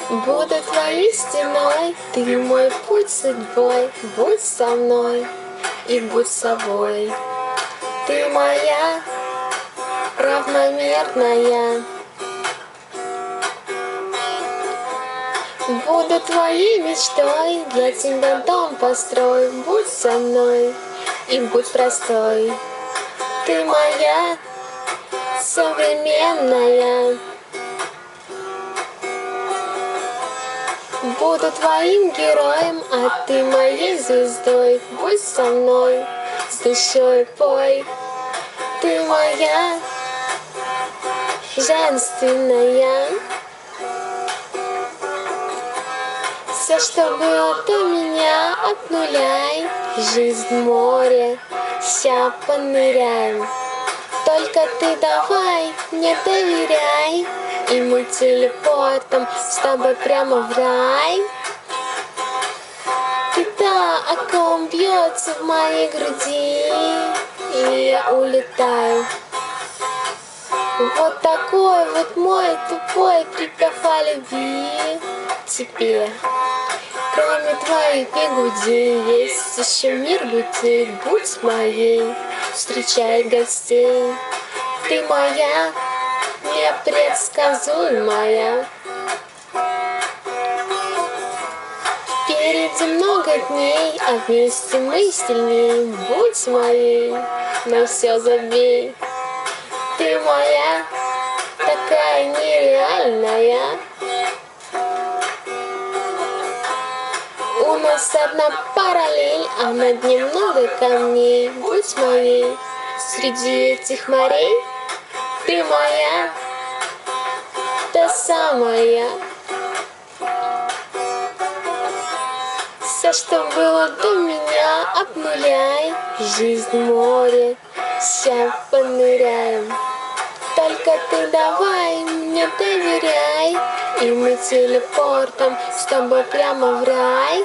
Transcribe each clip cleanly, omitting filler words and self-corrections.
Буду твоей стеной, ты мой путь судьбой. Будь со мной и будь собой. Ты моя равномерная. Буду твоей мечтой, для тебя дом построю. Будь со мной и будь простой. Ты моя современная. Буду твоим героем, а ты моей звездой. Будь со мной, с душой пой. Ты моя женственная. Все, что было до меня, обнуляй. Жизнь море, ща поныряем. Только ты давай, мне доверяй, и мы телепортом с тобой прямо в рай. Ты та, о ком бьется в моей груди, и я улетаю. Вот такой вот мой тупой припев о любви тебе. Кроме твоих бигуди есть еще мир бутик. Будь моей, встречай гостей. Ты моя, непредсказуемая. Впереди много дней, а вместе мы сильней. Будь моей, на все забей. Ты моя, такая нереальная. У нас одна параллель, а на дне много камней. Будь моей, среди этих морей. Ты моя, та самая. Все, что было до меня, обнуляй. Жизнь море, ща поныряем. Только ты давай, мне доверяй, и мы телепортом с тобой прямо в рай.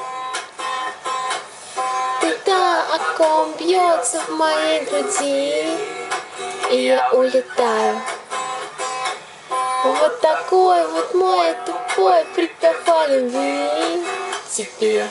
Ты та, о ком бьется в моей груди, и я улетаю. Вот такой вот мой тупой припев о любви тебе.